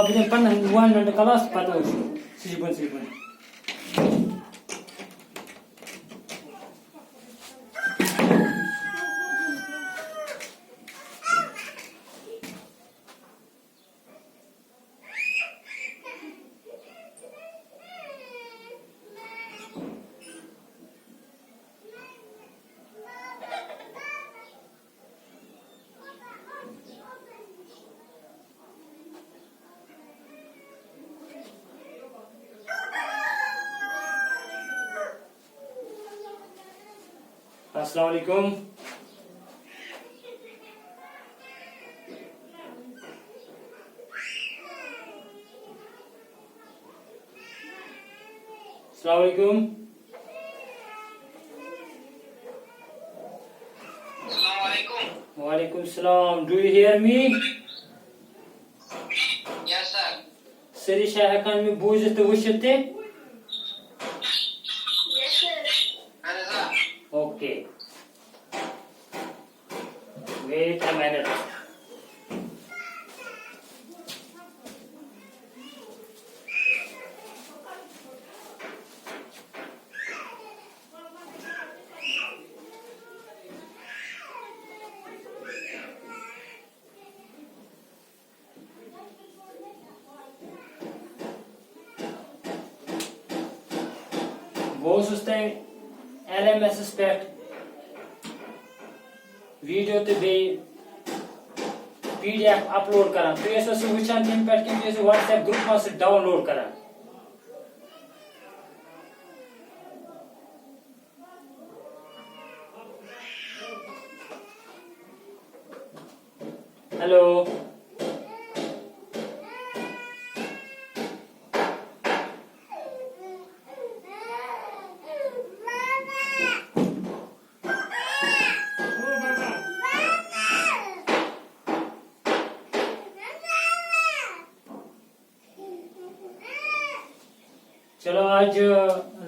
Bring pan one and kalas pato. Sibun. अस्सलाम वालेकुम। अस्सलाम वालेकुम। वालेकुम सलाम। Do you hear me? Yes, sir. सरी शाह हेकान मे बूझित तो वुशित ते? Yes, sir. Okay, wait a minute. LMS पे वीडियो तो बे PDF अपलोड करा तो ये सब वुचान तम पे कि WhatsApp ग्रुप में से डाउनलोड करा। हेलो, चलो आज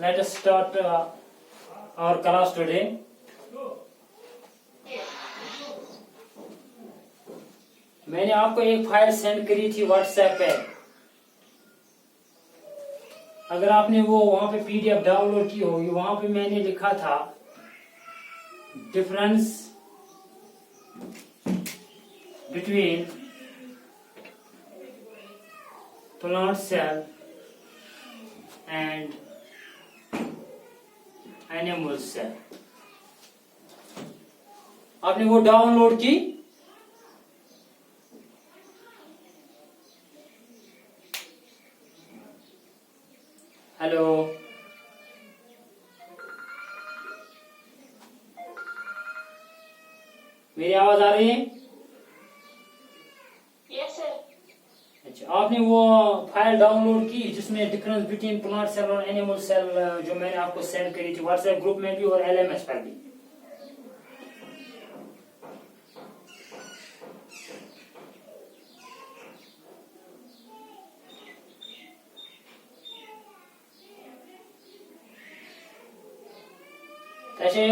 let us start our class today. मैंने आपको एक फाइल सेंड करी थी व्हाट्सएप पे। अगर आपने वो वहां पे PDF डाउनलोड की होगी, वहां पे मैंने लिखा था difference between plant cell and animal cell. आपने वो डाउनलोड की? हेलो, मेरी आवाज आ रही है? Yes, sir. अच्छा, आपने वो फाइल डाउनलोड की जिसमें डिफरेंस बिटवीन प्लांट सेल और एनिमल सेल जो मैंने आपको सेंड करी थी व्हाट्सएप ग्रुप में भी और LMS पर भी? तशे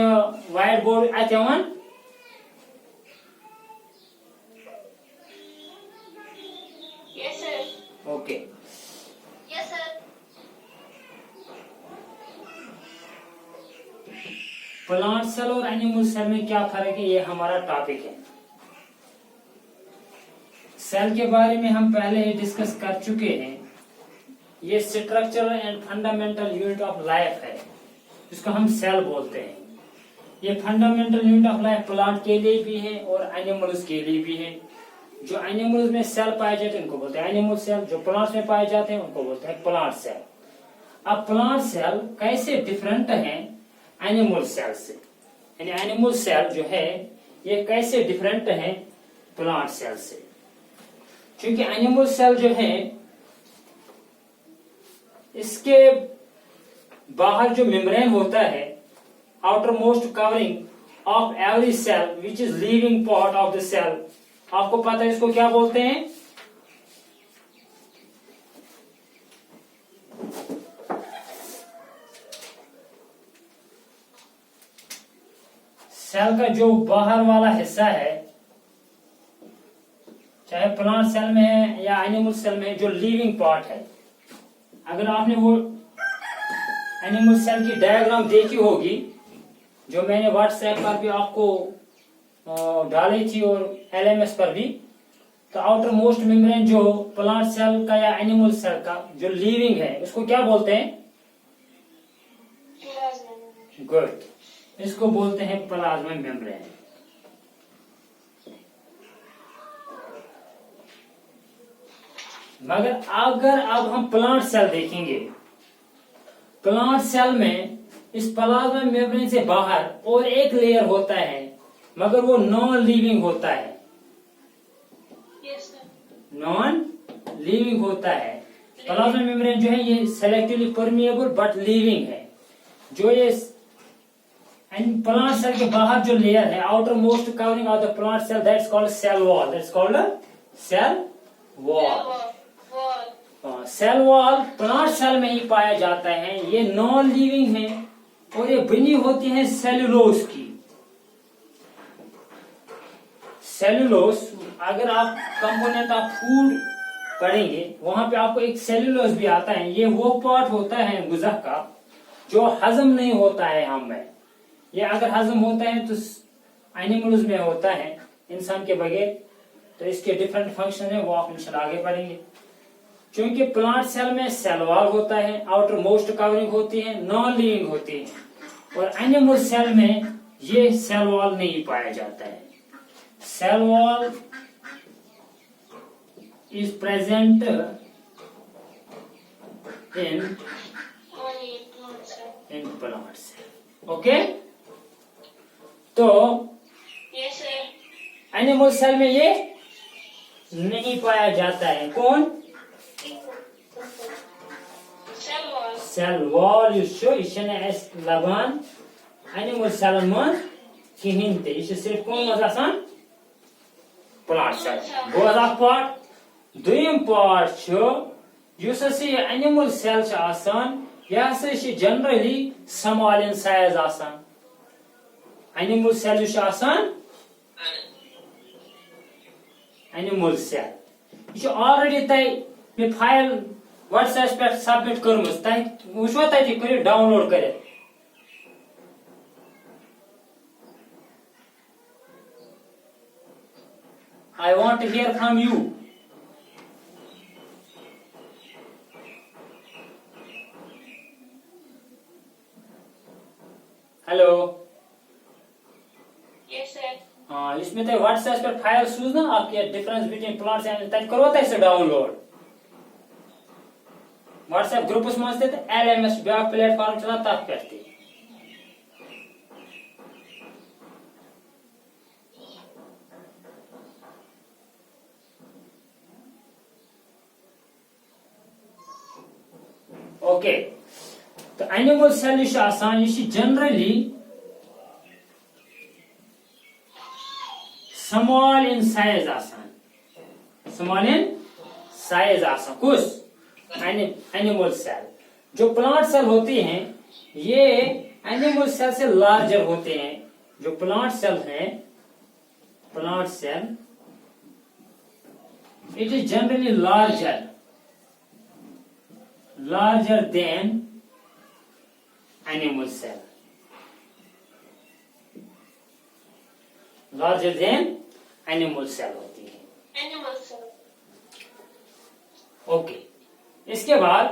व्हाइट बोर्ड आत्यावन? Yes, sir. Okay. Yes, sir. Plant cell और एनिमल सेल में क्या फर्क है, ये हमारा टॉपिक है। सेल के बारे में हम पहले ही डिस्कस कर चुके हैं। ये structural and fundamental unit of life है, जिसको हम सेल बोलते हैं। ये fundamental unit of life plant के लिए भी है और एनिमल्स के लिए भी है। जो एनिमल्स में सेल पाए जाते हैं उनको बोलते हैं एनिमल सेल, जो प्लांट्स में पाए जाते हैं उनको बोलते हैं प्लांट सेल। अब प्लांट सेल कैसे डिफरेंट हैं एनिमल सेल से, यानी एनिमल सेल जो है ये कैसे डिफरेंट है प्लांट सेल से? क्योंकि एनिमल सेल जो है इसके बाहर जो मेम्ब्रेन होता है, outer most covering of every cell which is living part of the cell, आपको पता है इसको क्या बोलते हैं? सेल का जो बाहर वाला हिस्सा है चाहे प्लांट सेल में है या एनिमल सेल में है, जो लिविंग पार्ट है, अगर आपने वो एनिमल सेल की डायग्राम देखी होगी जो मैंने व्हाट्सएप पर भी आपको डाली थी और LMS पर भी, तो आउटर मोस्ट मेम्ब्रेन जो प्लांट सेल का या एनिमल सेल का जो लिविंग है उसको क्या बोलते हैं? गुड, इसको बोलते हैं प्लाज्मा मेम्ब्रेन। मगर अगर अब हम प्लांट सेल देखेंगे, प्लांट सेल में इस प्लाज्मा मेम्ब्रेन से बाहर और एक लेयर होता है, मगर वो नॉन लिविंग होता है। नॉन लिविंग होता है। प्लाज्मा मेम्ब्रेन जो है ये सेलेक्टिवली परमिएबल बट लिविंग है। जो ये प्लांट सेल के बाहर जो लेयर है, outer most covering of the plant cell, that's called cell wall. That's called cell wall. Cell wall plant cell में ही पाया जाता है। ये नॉन लिविंग है और ये बनी होती है सेल्यूलोज की। सेल्यूलोज, अगर आप कंपोनेंट ऑफ फूड पढ़ेंगे वहां पे आपको एक सेल्यूलोज भी आता है। ये वो पार्ट होता है गुज़ा का जो हजम नहीं होता है हम में। ये अगर हजम होता है तो एनिमल्स में होता है, इंसान के बगैर। तो इसके डिफरेंट फंक्शन है, वो आप इंशाल्लाह आगे पढ़ेंगे। क्योंकि प्लांट सेल में सेल वॉल होता है, आउटर मोस्ट कवरिंग होती है, नॉन लिविंग होती है, और एनिमल सेल में ये सेल वॉल नहीं पाया जाता है। Cell wall is present in plant cell. Okay, तो एनिमल सेल में ये नहीं पाया जाता है। कौन? सेल वॉल यह लबान एनिमल सेल मन कहीं ते, यह सिर्फ कौन मज प्लांट सेल। गोज अख पार्ट। दुयम पार्ट युस एनिमल सेल यह जनरली स्मॉल इन साइज आसान। एनिमल सेल एनिमल सेल यह ऑलरेडी तय फाइल व्हाट्सएप पे सबमिट कर्म वो तक डाउनलोड कर। I want to hear from you. Hello. हाँ, इसमें तो व्हाट्सएप पर फाइल सूझना आपके डिफरेंस बिटवीन प्लांट्स एंड तक करो तैसे डाउनलोड व्हाट्सएप ग्रुप्स मज ते LMS ब्या प्लेटफॉर्म चला तथ पे। ओके, तो animal cell generally small in size आसान। स्मॉल इन साइज आसान कुछ एनिमल सेल। जो प्लांट सेल होती हैं ये एनिमल सेल से लार्जर होते हैं। जो प्लांट सेल है, plant cell it is generally larger than animal cell, larger than animal cell होती है। Animal cell. ओके, इसके बाद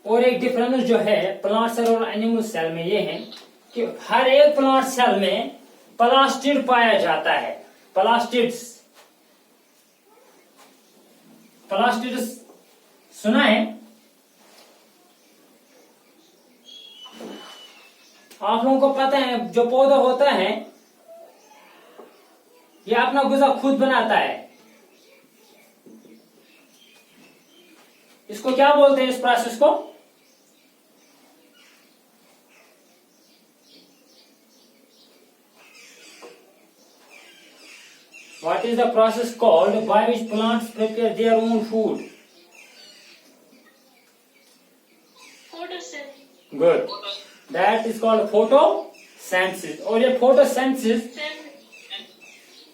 और एक डिफरेंस जो है प्लांट सेल और एनिमल सेल में ये है कि हर एक प्लांट सेल में प्लास्टिड पाया जाता है। प्लास्टिड्स सुना है आप लोगों को? पता है जो पौधा होता है ये अपना गुज़ा खुद बनाता है। इसको क्या बोलते हैं इस प्रोसेस को? What is the process called by which plants prepare their own food? Photosynthesis। Good. That is called photosynthesis। और ये photosynthesis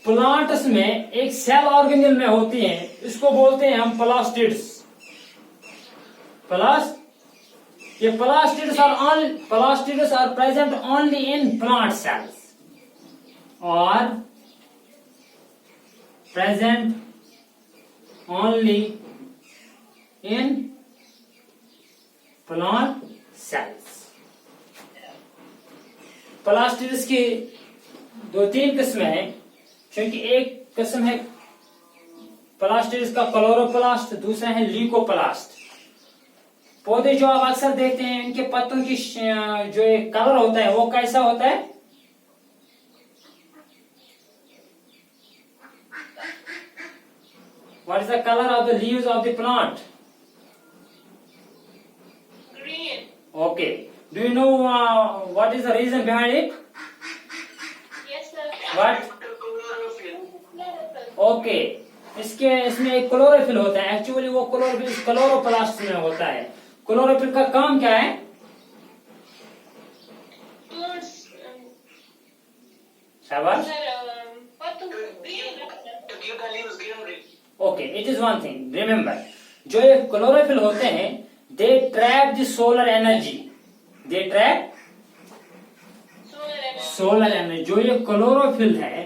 प्लांट्स में एक सेल ऑर्गेनेल में होती हैं, इसको बोलते हैं हम प्लास्टिड्स। ये plastids are present only in plant cells और present only in plant cells. Plastids की 2-3 किस्में हैं, क्योंकि एक किस्म है प्लास्टिड्स का क्लोरोप्लास्ट, दूसरा है ल्यूकोप्लास्ट। पौधे जो आप अक्सर देखते हैं, इनके पत्तों की जो एक कलर होता है वो कैसा होता है? What is the color of the leaves of the plant? Green. Okay. Do you know what is the reason behind it? Yes, sir. What? Chlorophyll. Okay. इसमें एक क्लोरोफिल होता है। एक्चुअली वो क्लोरोफिल क्लोरोप्लास्ट में होता है। क्लोरोफिल का काम क्या है? Plants. शाबाश। पत्तों को give the leaves greenery. Okay, it is one thing remember, जो ये क्लोरोफिल होते हैं they trap the solar energy. They trap solar energy. जो ये क्लोरोफिल है,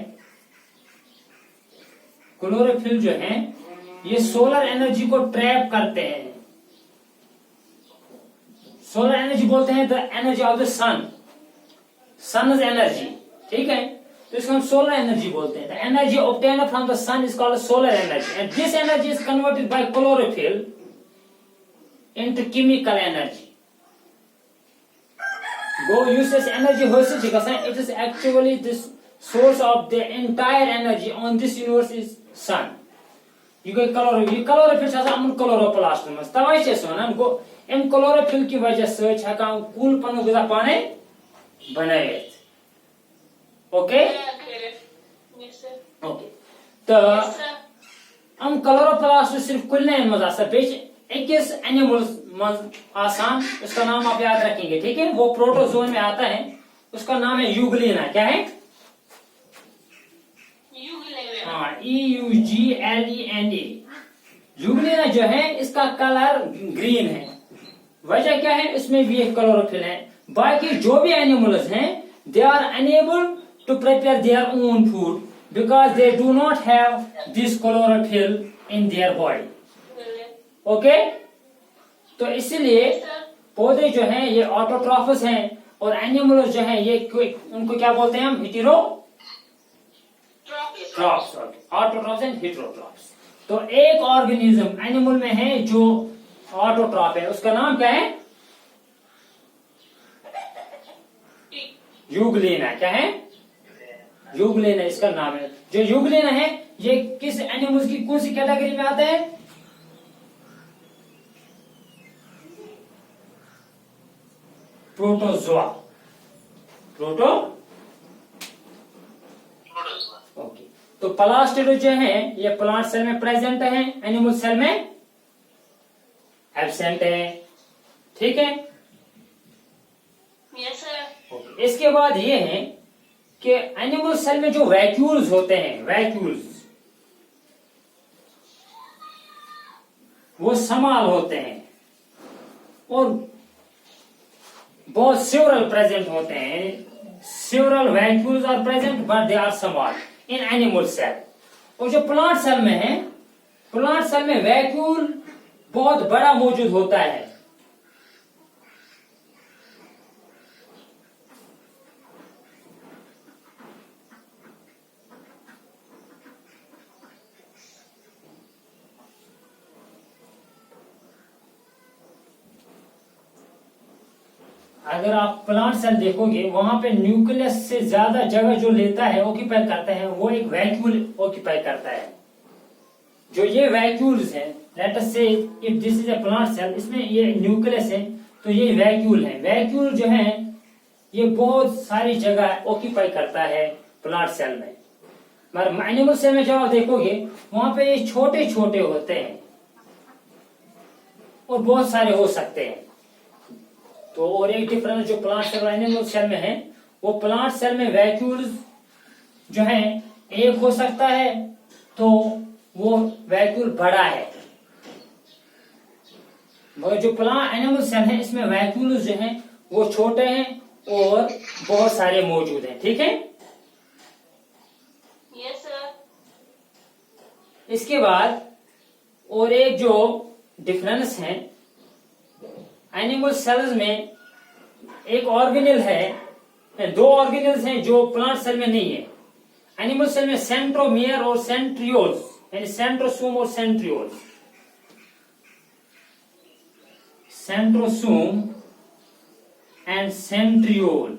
क्लोरोफिल जो है ये सोलर एनर्जी को ट्रैप करते हैं। सोलर एनर्जी बोलते हैं the energy of the sun, sun's energy, ठीक है? तो इसको हम सोलर एनर्जी बोलते हैं। The energy obtained from the sun is called solar energy and this energy is converted by chlorophyll into chemical energy. वो यूसेस एनर्जी होती है, it is actually this source of the entire energy on this universe is sun. ये chlorophyll से हम chloroplast में तवे से सोनन को इन क्लोरोफिल की वजह से हका कूल पनु गजा पाने बनाए। ओके ओके, तो हम क्लोरोप्लास्ट सिर्फ कुलने मजा से बेच इक्कीस एनिमल्स आसान, उसका नाम आप याद रखेंगे, ठीक है? वो प्रोटोजोन में आता है, उसका नाम है यूग्लिना। क्या है? हाँ, EUGLENA। यूग्लिना जो है इसका कलर ग्रीन है। वजह क्या है? इसमें भी एक क्लोरोफिल है। बाकी जो भी एनिमल्स हैं they are unable to prepare their own food because they do not have this chlorophyll in their body. Okay, तो इसलिए पौधे जो हैं ये ऑटोट्रॉफस हैं और एनिमल्स जो हैं ये उनको क्या बोलते हैं हम? Heterotrophs, autotrophs and heterotrophs. तो एक ऑर्गेनिज्म एनिमल में है जो ऑटोट्रॉप है, उसका नाम क्या है? यूग्लिना। क्या है? यूग्लिना इसका नाम है। जो यूग्लिना है ये किस एनिमल्स की कौन सी कैटेगरी में आता है? प्रोटोजोआ। ओके, तो प्लास्टिड जो है ये प्लांट सेल में प्रेजेंट है, एनिमल सेल में एब्सेंट है, ठीक है? Yes sir. ओके, इसके बाद ये है कि एनिमल सेल में जो वैक्यूल्स होते हैं, वैक्यूल्स वो समाल होते हैं और बहुत सेवरल प्रेजेंट होते हैं। Several vacuoles are present but they are small in animal cell. और जो प्लांट सेल में है, प्लांट सेल में वैक्यूल बहुत बड़ा मौजूद होता है। अगर आप प्लांट सेल देखोगे वहां पे न्यूक्लियस से ज्यादा जगह जो लेता है, ऑक्यूपाई करता है, वो एक वैक्यूल ऑक्यूपाई करता है। जो ये वैक्यूल्स हैं, let us see if this is a plant cell, इसमें ये न्यूक्लियस है तो ये वैक्यूल है। वैक्यूल जो है ये बहुत सारी जगह ऑक्यूपाई करता है प्लांट सेल में। मगर एनिमल सेल में जब आप देखोगे वहां पे ये छोटे छोटे होते हैं और बहुत सारे हो सकते हैं। तो और एक डिफरेंस जो प्लांट सेल और एनिमल सेल में है, वो प्लांट सेल में वैक्यूल्स जो हैं एक हो सकता है तो वो वैक्यूल बड़ा है, मगर जो प्लांट एनिमल सेल है इसमें वैक्यूल जो हैं वो छोटे हैं और बहुत सारे मौजूद हैं। ठीक है, Yes, sir. इसके बाद और एक जो डिफरेंस है एनिमल सेल्स में, एक ऑर्गेनेल है, दो ऑर्गेनेल्स हैं जो प्लांट सेल में नहीं है। एनिमल सेल में सेंट्रोमियर और सेंट्रियोल्स, यानी सेंट्रोसोम और सेंट्रियोल्स, सेंट्रोसोम एंड सेंट्रियोल,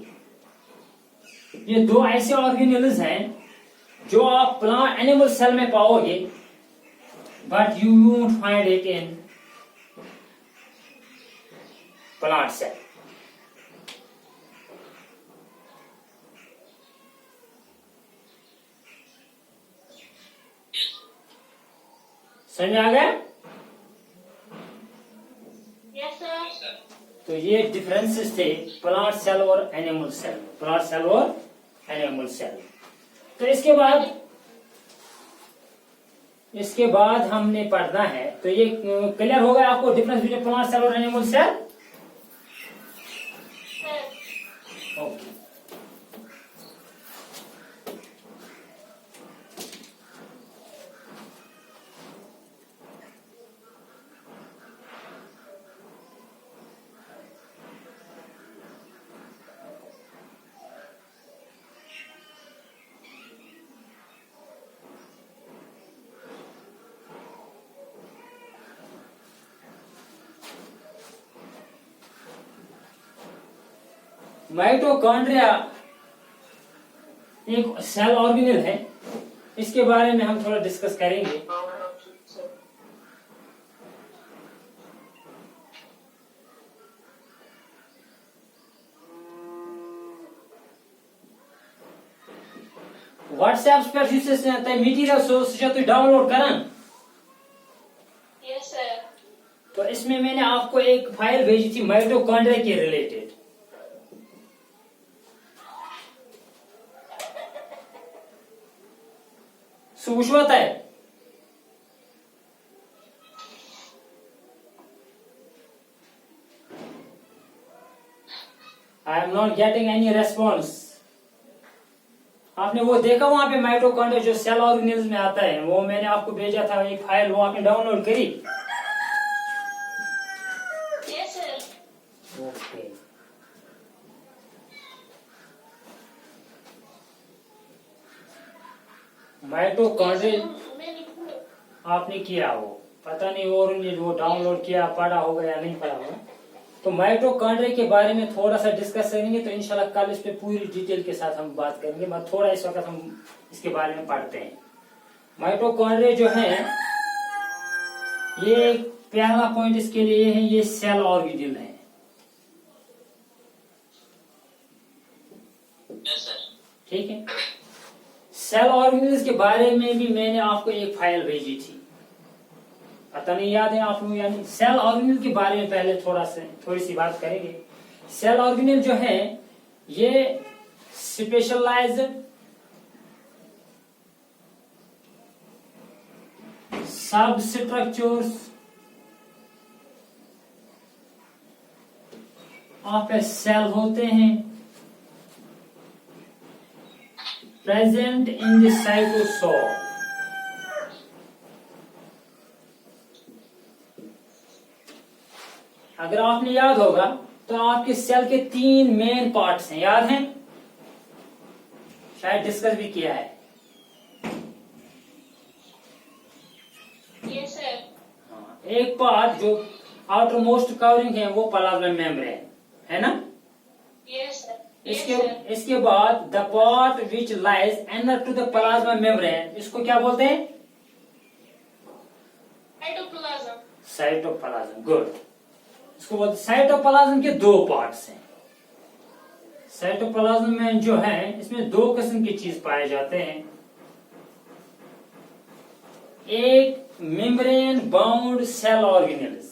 ये दो ऐसे ऑर्गेनेल्स हैं जो आप प्लांट एनिमल सेल में पाओगे, but you won't find it in plant cell. समझ में आ गया? Yes, sir. तो ये डिफरेंसेस थे प्लांट सेल और एनिमल सेल, प्लांट सेल और एनिमल सेल। तो इसके बाद हमने पढ़ना है, तो ये क्लियर हो गया आपको डिफरेंस बिटवीन प्लांट सेल और animal cell? Sir. Okay. Mitochondria एक सेल ऑर्गेनेल है, इसके बारे में हम थोड़ा डिस्कस करेंगे। व्हाट्सएप पर मटेरियल सोर्स डाउनलोड करन। Yes, sir. तो इसमें मैंने आपको एक फाइल भेजी थी माइटोकॉन्ड्रिया के रिलेटेड। सुबुशवत है, I am not getting any response. आपने वो देखा वहां पे माइटोकॉन्ड्रिया जो सेल ऑर्गेनेल्स में आता है, वो मैंने आपको भेजा था एक फाइल, वो आपने डाउनलोड करी? Yes, sir. ओके। माइटोकॉन्ड्रिया आपने किया, वो पता नहीं और ने वो डाउनलोड किया, पढ़ा होगा या नहीं पढ़ा होगा। तो माइटोकॉन्ड्रिया के बारे में थोड़ा सा डिस्कस करेंगे, तो इंशाल्लाह कल इस पे पूरी डिटेल के साथ हम बात करेंगे, मगर थोड़ा इस वक्त हम इसके बारे में पढ़ते हैं। माइटोकॉन्ड्रिया जो है, ये एक पहला पॉइंट इसके लिए है, ये सेल ऑर्गेनेल है। Yes, sir. ठीक है, सेल ऑर्गेनेल्स के बारे में भी मैंने आपको एक फाइल भेजी थी, पता नहीं याद है आप लोग या नहीं। सेल ऑर्गेनेल के बारे में पहले थोड़ी सी बात करेंगे। सेल ऑर्गेनेल जो है ये स्पेशलाइज्ड सब स्ट्रक्चर्स ऑफ ए सेल होते हैं प्रेजेंट इन द साइटोसोल। अगर आपने याद होगा तो आपके सेल के 3 मेन पार्ट्स हैं, याद हैं? शायद डिस्कस भी किया है। Yes, sir. एक पार्ट जो आउटर मोस्ट कवरिंग है वो प्लाज्मा मेम्ब्रेन है ना? Yes, sir. Yes, इसके sir. इसके बाद the part which lies inner to the plasma membrane, इसको क्या बोलते हैं? Cytoplasm. साइटोप्लाज्म। गुड, इसको बोलते साइटोप्लाज्म के 2 पार्ट्स हैं। साइटोप्लाज्म में जो है इसमें 2 किस्म की चीज पाए जाते हैं, एक membrane bound cell organelles,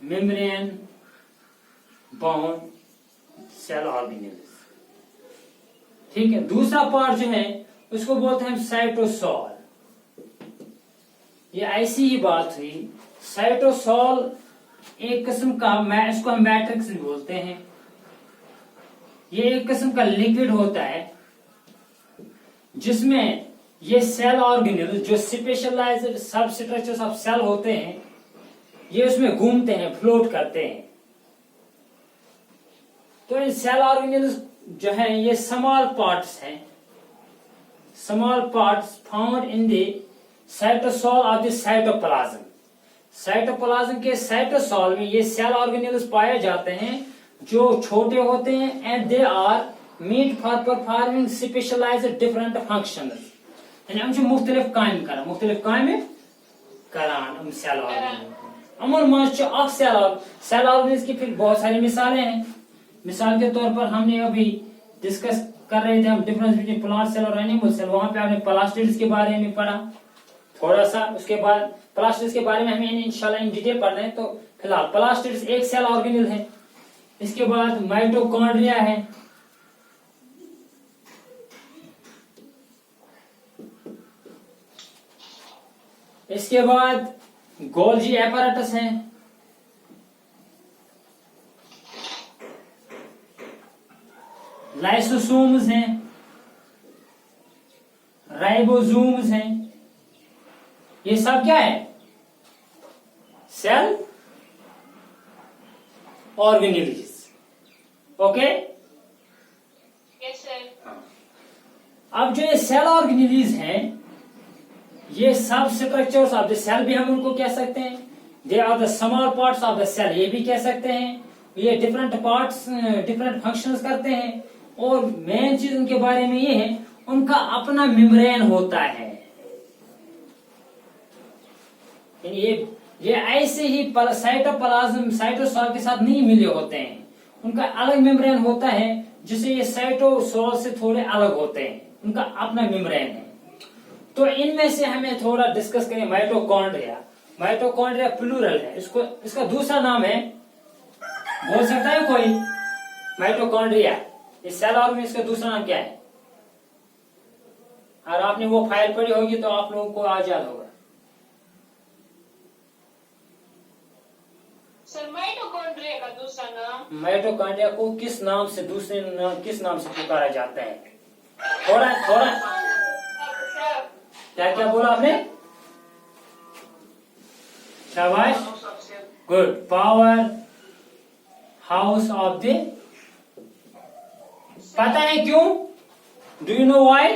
membrane bound cell organelles. ठीक है, दूसरा पार्ट जो है उसको बोलते हैं हम साइटोसॉल। ये ऐसी ही बात हुई, साइटोसॉल एक किस्म का, इसको हम मैट्रिक्स भी बोलते हैं। ये एक किस्म का लिक्विड होता है जिसमें ये सेल ऑर्गेनेल जो स्पेशलाइज्ड सब स्ट्रक्चर्स ऑफ सेल होते हैं, ये उसमें घूमते हैं, फ्लोट करते हैं। तो ये सेल ऑर्गेनेल्स जो है ये स्मॉल पार्ट्स हैं, small parts found in the cytosol of the cytoplasm. Cytoplasm के साइटोसॉल में ये सेल ऑर्गेनेल्स पाए जाते हैं जो छोटे होते हैं and they are meant for performing specialised different functions. यानी हम मुख्तलिफ काम करा, मुख्तलिफ काम करान सेल ऑर्गेनेल। अमन मंच सेल ऑर्गेनेल्स की फिर बहुत सारी मिसालें हैं। मिसाल के तौर पर हमने अभी डिस्कस कर रहे थे हम डिफरेंस बिटवीन प्लांट सेल और एनिमल सेल, वहां पे आपने प्लास्टिड्स के बारे में पढ़ा थोड़ा सा। उसके बाद प्लास्टिड्स के बारे में हमें इंशाल्लाह इन डिटेल पढ़ना है। तो फिलहाल प्लास्टिड्स एक सेल ऑर्गेनेल है। इसके बाद माइटोकॉन्ड्रिया है, इसके बाद गोल्जी एपैरेटस है, लाइसोसोम्स हैं, राइबोसोम्स हैं। ये सब क्या है? Cell organelles. Okay, Yes, sir. अब जो ये सेल ऑर्गेनेल्स हैं, ये सब स्ट्रक्चर्स ऑफ द सेल भी हम उनको कह सकते हैं। They are the small parts of the cell, ये भी कह सकते हैं। ये डिफरेंट पार्ट्स डिफरेंट फंक्शंस करते हैं। और मेन चीज उनके बारे में ये है, उनका अपना मेम्ब्रेन होता है। ये ऐसे ही साइटोप्लाज्म साइटोसॉल के साथ नहीं मिले होते हैं, उनका अलग मेम्ब्रेन होता है जिससे ये साइटोसॉल से थोड़े अलग होते हैं, उनका अपना मेम्ब्रेन है। तो इनमें से हमें थोड़ा डिस्कस करें माइटोकॉन्ड्रिया। माइटोकॉन्ड्रिया प्लूरल है, इसका दूसरा नाम है, बोल सकता है कोई? माइटोकॉन्ड्रिया इस सेल ऑर्गेनेल, इसका दूसरा नाम क्या है? और आपने वो फाइल पढ़ी होगी तो आप लोगों को आज याद होगा। सर माइटोकॉन्ड्रिया का दूसरा नाम? माइटोकॉन्ड्रिया को किस नाम से किस नाम से पुकारा जाता है? थोड़ा क्या बोला आपने? शाबाश, good. Power house of the, पता है क्यों? Do you know why?